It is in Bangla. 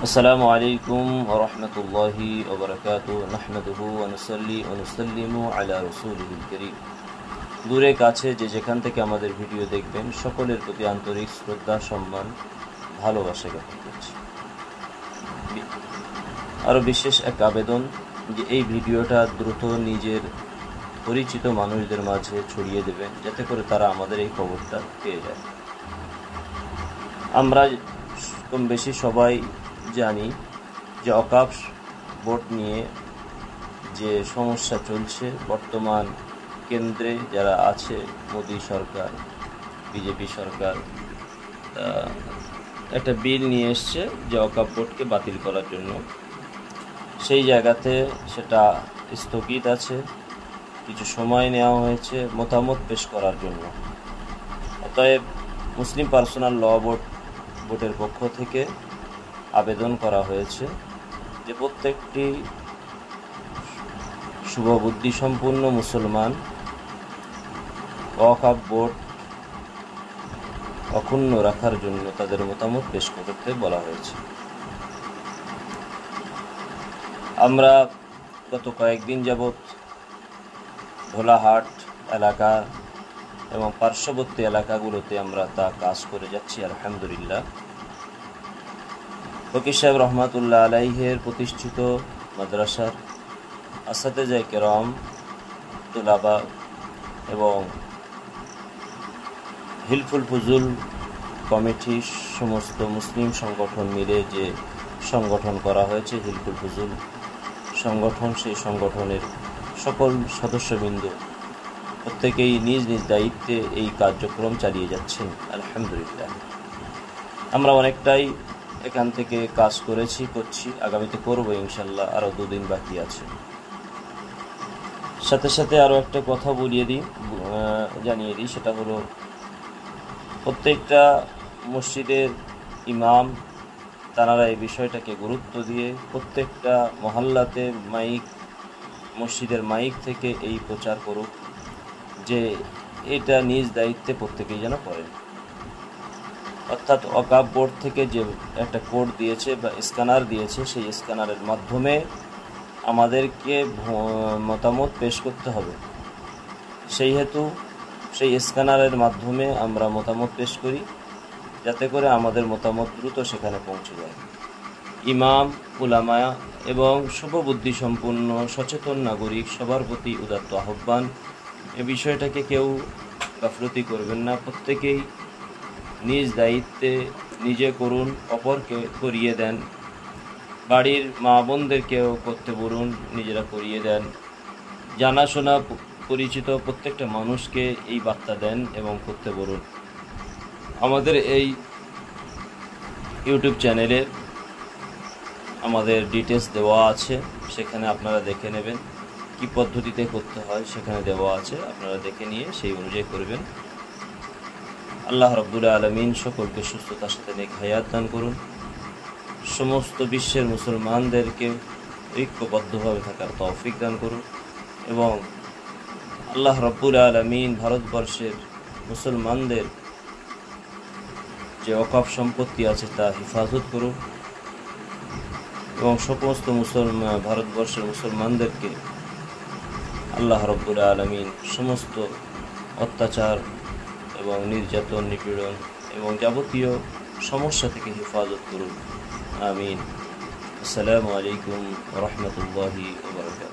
আসসালামু আলাইকুম ওয়া রাহমাতুল্লাহি ওয়া বারাকাতুহু নাহমাদুহু ওয়া নুসাল্লি ওয়া নুসাল্লিমু আলা রাসূলিহিল কারীম। দূরে কাছে যে যেখান থেকে আমাদের ভিডিও দেখবেন সকলের প্রতি আন্তরিক শ্রদ্ধা, সম্মান, ভালোবাসা জ্ঞাপন করছি। আরও বিশেষ এক আবেদন যে এই ভিডিওটা দ্রুত নিজের পরিচিত মানুষদের মাঝে ছড়িয়ে দেবেন, যাতে করে তারা আমাদের এই খবরটা পেয়ে যায়। আমরা কম বেশি সবাই জানি যে ওয়াকফ বোর্ড নিয়ে যে সমস্যা চলছে, বর্তমান কেন্দ্রে যারা আছে, মোদী সরকার, বিজেপি সরকার একটা বিল নিয়ে এসছে যে ওয়াকফ বোর্ডকে বাতিল করার জন্য। সেই জায়গাতে সেটা স্থগিত আছে, কিছু সময় নেওয়া হয়েছে মতামত পেশ করার জন্য। অতএব মুসলিম পার্সোনাল ল বোর্ডের পক্ষ থেকে আবেদন করা হয়েছে যে প্রত্যেকটি শুভবুদ্ধি সম্পন্ন মুসলমান ওয়াকফ বোর্ড অক্ষুণ্ণ রাখার জন্য তাদের মতামত পেশ করতে বলা হয়েছে। আমরা গত কয়েকদিন যাবৎ ভোলাহাট এলাকা এবং পার্শ্ববর্তী এলাকাগুলোতে আমরা তা কাজ করে যাচ্ছি, আলহামদুলিল্লাহ। ফকির সাহেব রহমাতুল্লাহ আলাইহের প্রতিষ্ঠিত মাদ্রাসার আসাতেজায়ে কেরাম, তুলাবা এবং হিলফুল ফুজুল কমিটি সমস্ত মুসলিম সংগঠন মিলে যে সংগঠন করা হয়েছে হিলফুল ফুজুল সংগঠন, সেই সংগঠনের সকল সদস্যবৃন্দ প্রত্যেকেই নিজ নিজ দায়িত্বে এই কার্যক্রম চালিয়ে যাচ্ছেন, আলহামদুলিল্লাহ। আমরা অনেকটাই এখান থেকে কাজ করছি, আগামীতে করব ইনশাল্লাহ। আরও 2 দিন বাকি আছে। সাথে সাথে আরও একটা কথা জানিয়ে দিই, সেটা হলো প্রত্যেকটা মসজিদের ইমাম তারা এই বিষয়টাকে গুরুত্ব দিয়ে প্রত্যেকটা মহল্লাতে মসজিদের মাইক থেকে এই প্রচার করুক যে এটা নিজ দায়িত্বে প্রত্যেকেই যেন করেন। অর্থাৎ ওয়াকফ বোর্ড থেকে যে একটা কোড দিয়েছে বা স্ক্যানার দিয়েছে, সেই স্ক্যানারের মাধ্যমে আমাদেরকে মতামত পেশ করতে হবে। সেই হেতু সেই স্ক্যানারের মাধ্যমে আমরা মতামত পেশ করি, যাতে করে আমাদের মতামত দ্রুত সেখানে পৌঁছে যায়। ইমাম, উলামা এবং শুভবুদ্ধি সম্পন্ন সচেতন নাগরিক সবার প্রতি উদাত্ত আহ্বান, এ বিষয়টাকে কেউ গাফলতি করবেন না। প্রত্যেকেই নিজ দায়িত্বে নিজে করুন, অপরকে করিয়ে দেন। বাড়ির মা বোনদেরকেও করতে বলুন, নিজেরা করিয়ে দেন। জানাশোনা পরিচিত প্রত্যেকটা মানুষকে এই বার্তা দেন এবং করতে বলুন। আমাদের এই ইউটিউব চ্যানেলে আমাদের ডিটেলস দেওয়া আছে, সেখানে আপনারা দেখে নেবেন। কি পদ্ধতিতে করতে হয় সেখানে দেওয়া আছে, আপনারা দেখে নিয়ে সেই অনুযায়ী করবেন। আল্লাহ রাব্বুল আলামিন সকলকে সুস্থতার সাথে নেক হায়াত দান করুন। সমস্ত বিশ্বের মুসলমানদেরকে ঐক্যবদ্ধভাবে থাকার তৌফিক দান করুন এবং আল্লাহ রাব্বুল আলামিন ভারতবর্ষের মুসলমানদের যে ওয়াকফ সম্পত্তি আছে তা হেফাজত করুন এবং সমস্ত ভারতবর্ষের মুসলমানদেরকে আল্লাহ রাব্বুল আলামিন সমস্ত অত্যাচার এবং নির্যাতন, নিপীড়ন এবং যাবতীয় সমস্যা থেকে হেফাজত করুন। আমিন। আসসালামু আলাইকুম ওয়া রাহমাতুল্লাহি ওয়া বারাকাতুহু।